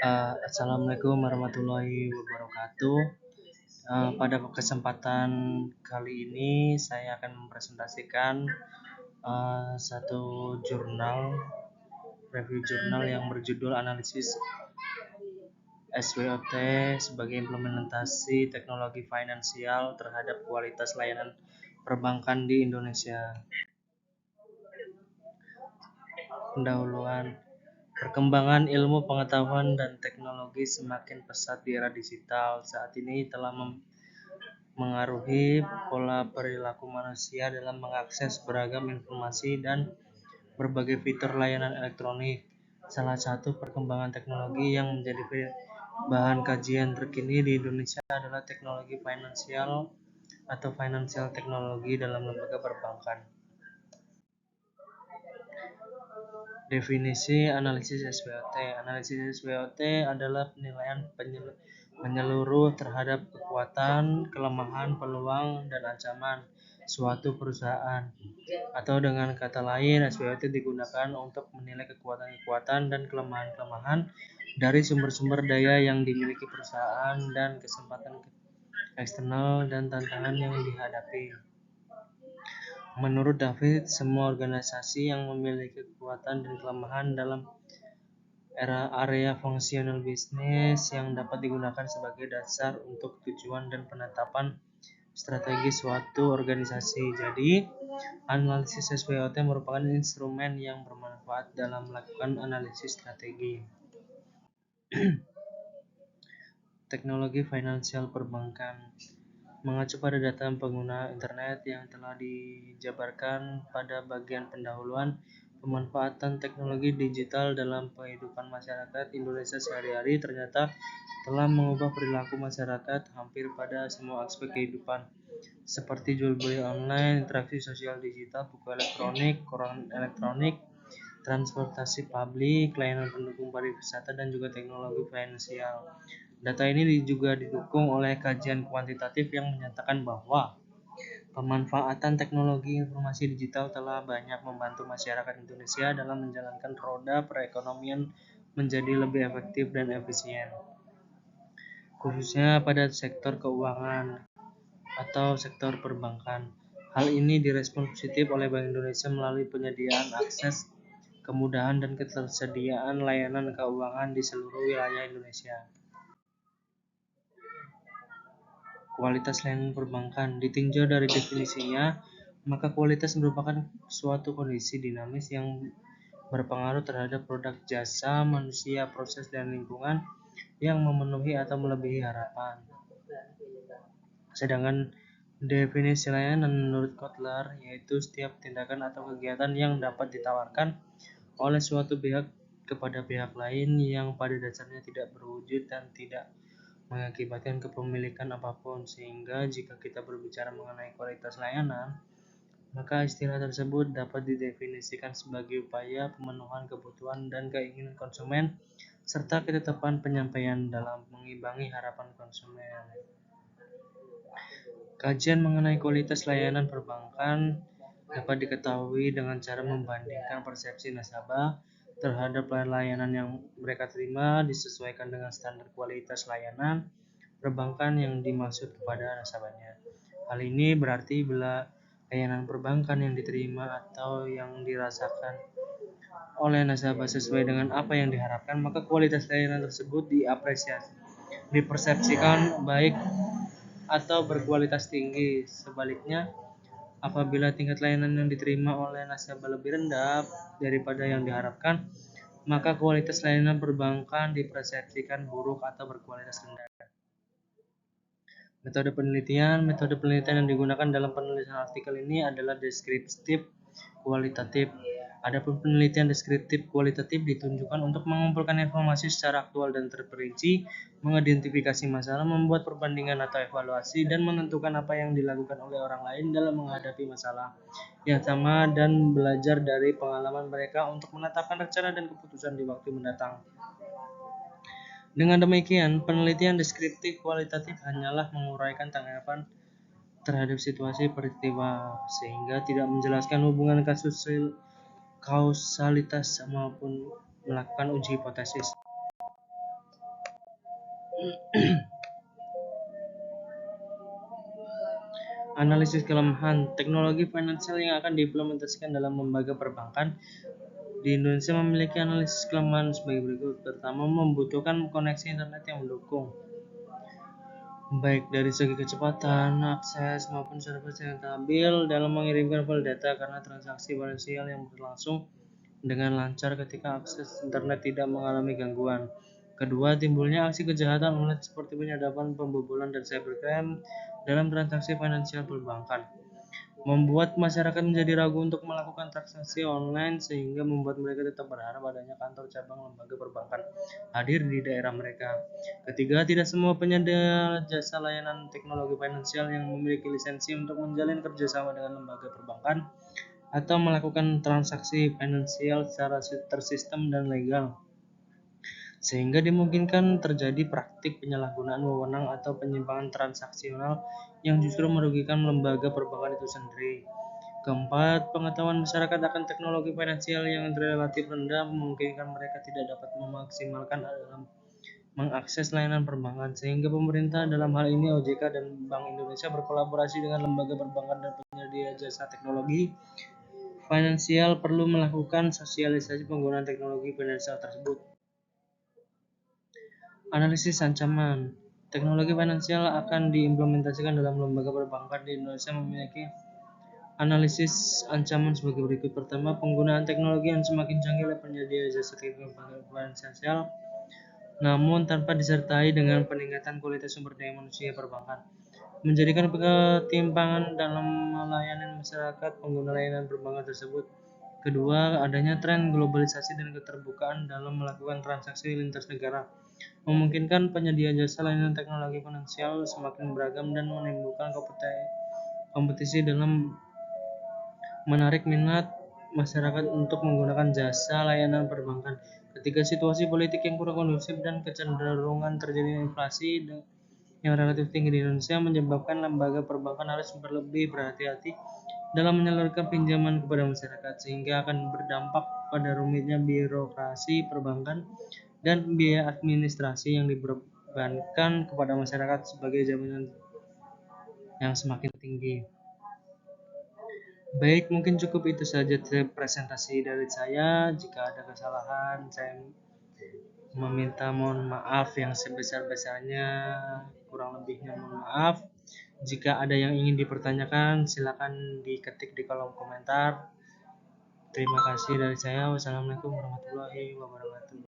Assalamualaikum warahmatullahi wabarakatuh. Pada kesempatan kali ini saya akan mempresentasikan satu review jurnal yang berjudul Analisis SWOT sebagai implementasi teknologi finansial terhadap kualitas layanan perbankan di Indonesia. Pendahuluan. Perkembangan ilmu pengetahuan dan teknologi semakin pesat di era digital. Saat ini telah mengaruhi pola perilaku manusia dalam mengakses beragam informasi dan berbagai fitur layanan elektronik. Salah satu perkembangan teknologi yang menjadi bahan kajian terkini di Indonesia adalah teknologi finansial atau financial teknologi dalam lembaga perbankan. Definisi analisis SWOT. Analisis SWOT adalah penilaian menyeluruh terhadap kekuatan, kelemahan, peluang, dan ancaman suatu perusahaan. Atau dengan kata lain, SWOT digunakan untuk menilai kekuatan-kekuatan dan kelemahan-kelemahan dari sumber-sumber daya yang dimiliki perusahaan dan kesempatan eksternal dan tantangan yang dihadapi. Menurut David, semua organisasi yang memiliki kekuatan dan kelemahan dalam area fungsional bisnis yang dapat digunakan sebagai dasar untuk tujuan dan penetapan strategi suatu organisasi. Jadi, analisis SWOT merupakan instrumen yang bermanfaat dalam melakukan analisis strategi. Teknologi finansial perbankan mengacu pada data pengguna internet yang telah dijabarkan pada bagian pendahuluan. Pemanfaatan teknologi digital dalam kehidupan masyarakat Indonesia sehari-hari ternyata telah mengubah perilaku masyarakat hampir pada semua aspek kehidupan, seperti jual beli online, interaksi sosial digital, buku elektronik, koran elektronik, transportasi publik, layanan pendukung pariwisata, dan juga teknologi finansial. Data ini juga didukung oleh kajian kuantitatif yang menyatakan bahwa pemanfaatan teknologi informasi digital telah banyak membantu masyarakat Indonesia dalam menjalankan roda perekonomian menjadi lebih efektif dan efisien, khususnya pada sektor keuangan atau sektor perbankan. Hal ini direspon positif oleh Bank Indonesia melalui penyediaan akses, kemudahan, dan ketersediaan layanan keuangan di seluruh wilayah Indonesia. Kualitas layanan perbankan ditinjau dari definisinya, maka kualitas merupakan suatu kondisi dinamis yang berpengaruh terhadap produk, jasa, manusia, proses, dan lingkungan yang memenuhi atau melebihi harapan. Sedangkan definisi layanan menurut Kotler yaitu setiap tindakan atau kegiatan yang dapat ditawarkan oleh suatu pihak kepada pihak lain yang pada dasarnya tidak berwujud dan tidak mengakibatkan kepemilikan apapun. Sehingga jika kita berbicara mengenai kualitas layanan, maka istilah tersebut dapat didefinisikan sebagai upaya pemenuhan kebutuhan dan keinginan konsumen serta ketetapan penyampaian dalam mengimbangi harapan konsumen. Kajian mengenai kualitas layanan perbankan dapat diketahui dengan cara membandingkan persepsi nasabah terhadap layanan yang mereka terima disesuaikan dengan standar kualitas layanan perbankan yang dimaksud kepada nasabahnya. Hal ini berarti bila layanan perbankan yang diterima atau yang dirasakan oleh nasabah sesuai dengan apa yang diharapkan, maka kualitas layanan tersebut dipersepsikan baik atau berkualitas tinggi. Sebaliknya, apabila tingkat layanan yang diterima oleh nasabah lebih rendah daripada yang diharapkan, maka kualitas layanan perbankan dipersepsikan buruk atau berkualitas rendah. Metode penelitian yang digunakan dalam penulisan artikel ini adalah deskriptif kualitatif. Adapun penelitian deskriptif kualitatif ditunjukkan untuk mengumpulkan informasi secara aktual dan terperinci, mengidentifikasi masalah, membuat perbandingan atau evaluasi, dan menentukan apa yang dilakukan oleh orang lain dalam menghadapi masalah yang sama dan belajar dari pengalaman mereka untuk menetapkan rencana dan keputusan di waktu mendatang. Dengan demikian, penelitian deskriptif kualitatif hanyalah menguraikan tanggapan terhadap situasi peristiwa sehingga tidak menjelaskan hubungan kausalitas maupun melakukan uji hipotesis. Analisis kelemahan teknologi finansial yang akan diimplementasikan dalam lembaga perbankan di Indonesia memiliki analisis kelemahan sebagai berikut. Pertama, membutuhkan koneksi internet yang mendukung, baik dari segi kecepatan, akses, maupun server yang stabil dalam mengirimkan file data karena transaksi finansial yang berlangsung dengan lancar ketika akses internet tidak mengalami gangguan. Kedua, timbulnya aksi kejahatan online seperti penyadapan, pembobolan, dan cybercrime dalam transaksi finansial perbankan, membuat masyarakat menjadi ragu untuk melakukan transaksi online sehingga membuat mereka tetap berharap adanya kantor cabang lembaga perbankan hadir di daerah mereka. Ketiga, tidak semua penyedia jasa layanan teknologi finansial yang memiliki lisensi untuk menjalin kerjasama dengan lembaga perbankan atau melakukan transaksi finansial secara tersistem dan legal, sehingga dimungkinkan terjadi praktik penyalahgunaan wewenang atau penyimpangan transaksional yang justru merugikan lembaga perbankan itu sendiri. Keempat, pengetahuan masyarakat akan teknologi finansial yang relatif rendah memungkinkan mereka tidak dapat memaksimalkan dalam mengakses layanan perbankan, sehingga pemerintah, dalam hal ini OJK dan Bank Indonesia, berkolaborasi dengan lembaga perbankan dan penyedia jasa teknologi finansial perlu melakukan sosialisasi penggunaan teknologi finansial tersebut. Analisis ancaman teknologi finansial akan diimplementasikan dalam lembaga perbankan di Indonesia memiliki analisis ancaman sebagai berikut. Pertama, penggunaan teknologi yang semakin canggih oleh penyedia jasa teknologi finansial namun tanpa disertai dengan peningkatan kualitas sumber daya manusia perbankan, menjadikan ketimpangan dalam melayani masyarakat pengguna layanan perbankan tersebut. Kedua, adanya tren globalisasi dan keterbukaan dalam melakukan transaksi lintas negara, memungkinkan penyedia jasa layanan teknologi finansial semakin beragam dan menimbulkan kompetisi dalam menarik minat masyarakat untuk menggunakan jasa layanan perbankan. Ketiga, situasi politik yang kurang kondusif dan kecenderungan terjadinya inflasi yang relatif tinggi di Indonesia menyebabkan lembaga perbankan harus berlebih berhati-hati dalam menyalurkan pinjaman kepada masyarakat, sehingga akan berdampak pada rumitnya birokrasi perbankan dan biaya administrasi yang dibebankan kepada masyarakat sebagai jaminan yang semakin tinggi. Baik, mungkin cukup itu saja presentasi dari saya. Jika ada kesalahan, saya meminta mohon maaf yang sebesar-besarnya, kurang lebihnya mohon maaf. Jika ada yang ingin dipertanyakan, silakan diketik di kolom komentar. Terima kasih dari saya. Wassalamualaikum warahmatullahi wabarakatuh.